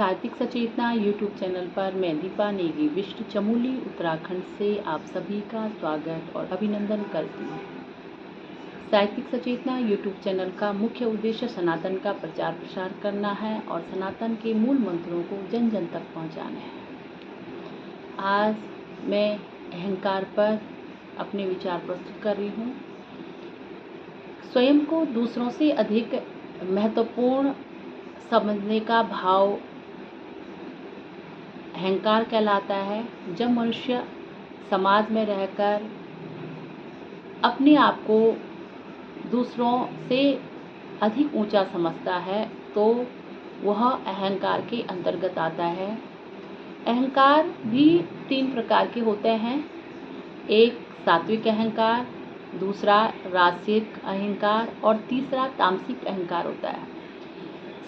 सात्विक सचेतना YouTube channel पर मैं दीपा नेगी विष्णु चमोली उत्तराखंड से आप सभी का स्वागत और अभिनंदन करती हूँ। सात्विक सचेतना यूट्यूब चैनल का मुख्य उद्देश्य सनातन का प्रचार प्रसार करना है और सनातन के मूल मंत्रों को जन जन तक पहुँचाना है। आज मैं अहंकार पर अपने विचार प्रस्तुत कर रही हूँ। स्वयं को दूसरों से अधिक महत्वपूर्ण समझने का भाव अहंकार कहलाता है। जब मनुष्य समाज में रहकर अपने आप को दूसरों से अधिक ऊंचा समझता है तो वह अहंकार के अंतर्गत आता है। अहंकार भी 3 प्रकार के होते हैं। एक सात्विक अहंकार, दूसरा राजसिक अहंकार और तीसरा तामसिक अहंकार होता है।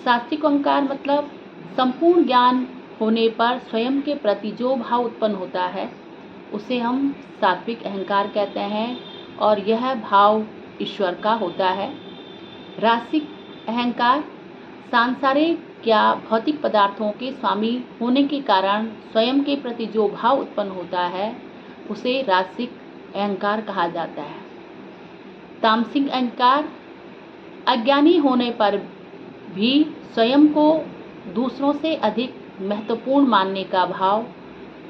सात्विक अहंकार मतलब संपूर्ण ज्ञान होने पर स्वयं के प्रति जो भाव उत्पन्न होता है उसे हम सात्विक अहंकार कहते हैं और यह भाव ईश्वर का होता है। राजसिक अहंकार सांसारिक या भौतिक पदार्थों के स्वामी होने के कारण स्वयं के प्रति जो भाव उत्पन्न होता है उसे राजसिक अहंकार कहा जाता है। तामसिक अहंकार अज्ञानी होने पर भी स्वयं को दूसरों से अधिक महत्वपूर्ण मानने का भाव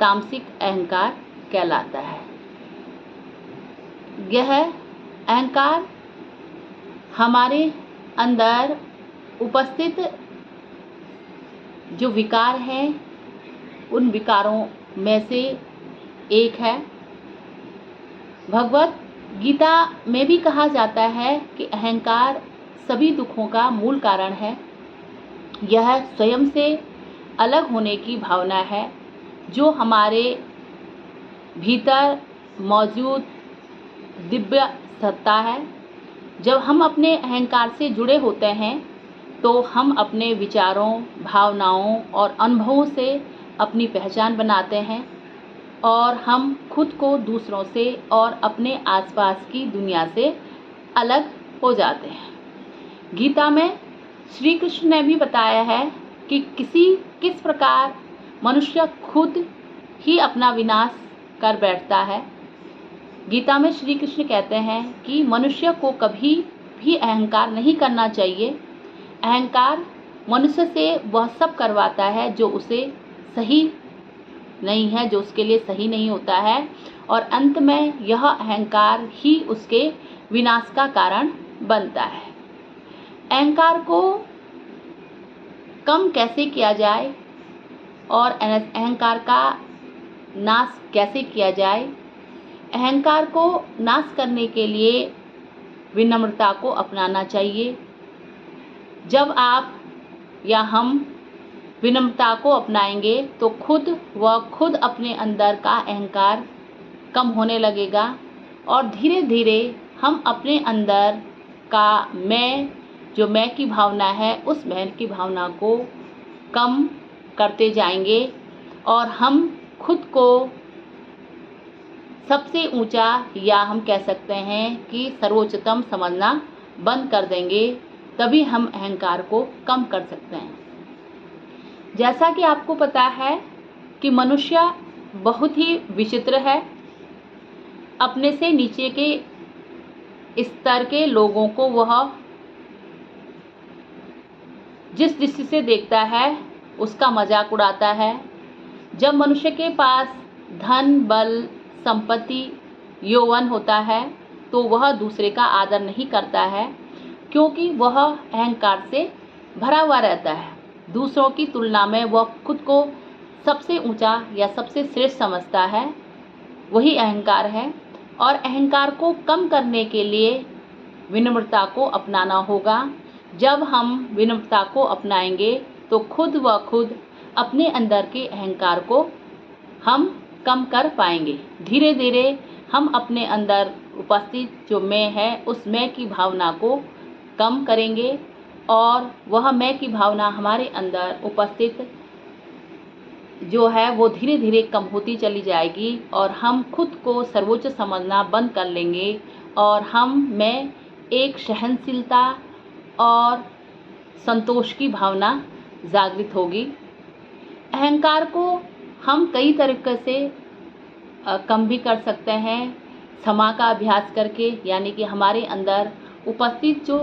तामसिक अहंकार कहलाता है। यह अहंकार हमारे अंदर उपस्थित जो विकार हैं उन विकारों में से एक है। भगवत गीता में भी कहा जाता है कि अहंकार सभी दुखों का मूल कारण है। यह स्वयं से अलग होने की भावना है जो हमारे भीतर मौजूद दिव्य सत्ता है। जब हम अपने अहंकार से जुड़े होते हैं तो हम अपने विचारों, भावनाओं और अनुभवों से अपनी पहचान बनाते हैं और हम खुद को दूसरों से और अपने आसपास की दुनिया से अलग हो जाते हैं। गीता में श्री कृष्ण ने भी बताया है कि किस प्रकार मनुष्य खुद ही अपना विनाश कर बैठता है। गीता में श्री कृष्ण कहते हैं कि मनुष्य को कभी भी अहंकार नहीं करना चाहिए। अहंकार मनुष्य से वह सब करवाता है जो उसे सही नहीं है, जो उसके लिए सही नहीं होता है और अंत में यह अहंकार ही उसके विनाश का कारण बनता है। अहंकार को कम कैसे किया जाए और अहंकार का नाश कैसे किया जाए? अहंकार को नाश करने के लिए विनम्रता को अपनाना चाहिए। जब आप या हम विनम्रता को अपनाएंगे तो खुद अपने अंदर का अहंकार कम होने लगेगा और धीरे धीरे हम अपने अंदर का जो मैं की भावना है उस मैं की भावना को कम करते जाएंगे और हम खुद को सबसे ऊंचा या हम कह सकते हैं कि सर्वोच्चतम समझना बंद कर देंगे। तभी हम अहंकार को कम कर सकते हैं। जैसा कि आपको पता है कि मनुष्य बहुत ही विचित्र है। अपने से नीचे के स्तर के लोगों को वह जिस दृष्टि से देखता है उसका मजाक उड़ाता है। जब मनुष्य के पास धन, बल, संपत्ति, यौवन होता है तो वह दूसरे का आदर नहीं करता है क्योंकि वह अहंकार से भरा हुआ रहता है। दूसरों की तुलना में वह खुद को सबसे ऊंचा या सबसे श्रेष्ठ समझता है, वही अहंकार है। और अहंकार को कम करने के लिए विनम्रता को अपनाना होगा। जब हम विनम्रता को अपनाएंगे तो खुद अपने अंदर के अहंकार को हम कम कर पाएंगे। धीरे धीरे हम अपने अंदर उपस्थित जो मैं है उस मैं की भावना को कम करेंगे और वह मैं की भावना हमारे अंदर उपस्थित जो है वो धीरे धीरे कम होती चली जाएगी और हम खुद को सर्वोच्च समझना बंद कर लेंगे और हम में एक सहनशीलता और संतोष की भावना जागृत होगी। अहंकार को हम कई तरीके से कम भी कर सकते हैं क्षमा का अभ्यास करके, यानी कि हमारे अंदर उपस्थित जो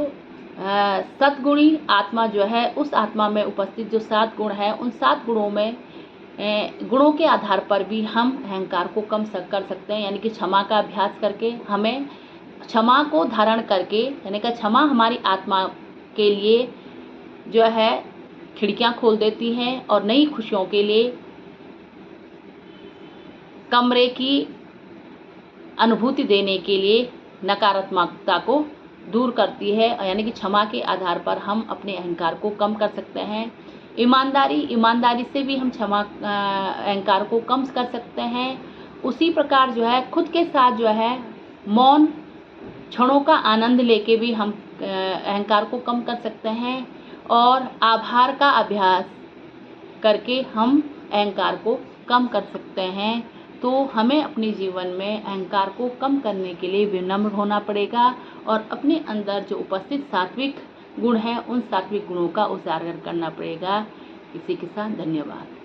सद्गुणी आत्मा जो है, उस आत्मा में उपस्थित जो 7 गुण है, उन 7 गुणों में गुणों के आधार पर भी हम अहंकार को कम कर सकते हैं। यानी कि क्षमा का अभ्यास करके, हमें क्षमा को धारण करके, यानी कि क्षमा हमारी आत्मा के लिए जो है खिड़कियां खोल देती हैं और नई खुशियों के लिए कमरे की अनुभूति देने के लिए नकारात्मकता को दूर करती है। यानी कि क्षमा के आधार पर हम अपने अहंकार को कम कर सकते हैं। ईमानदारी से भी हम अहंकार को कम कर सकते हैं। उसी प्रकार जो है खुद के साथ जो है मौन क्षणों का आनंद लेके भी हम अहंकार को कम कर सकते हैं, और आभार का अभ्यास करके हम अहंकार को कम कर सकते हैं। तो हमें अपने जीवन में अहंकार को कम करने के लिए विनम्र होना पड़ेगा और अपने अंदर जो उपस्थित सात्विक गुण हैं, उन सात्विक गुणों का उजागर करना पड़ेगा। इसी के साथ धन्यवाद।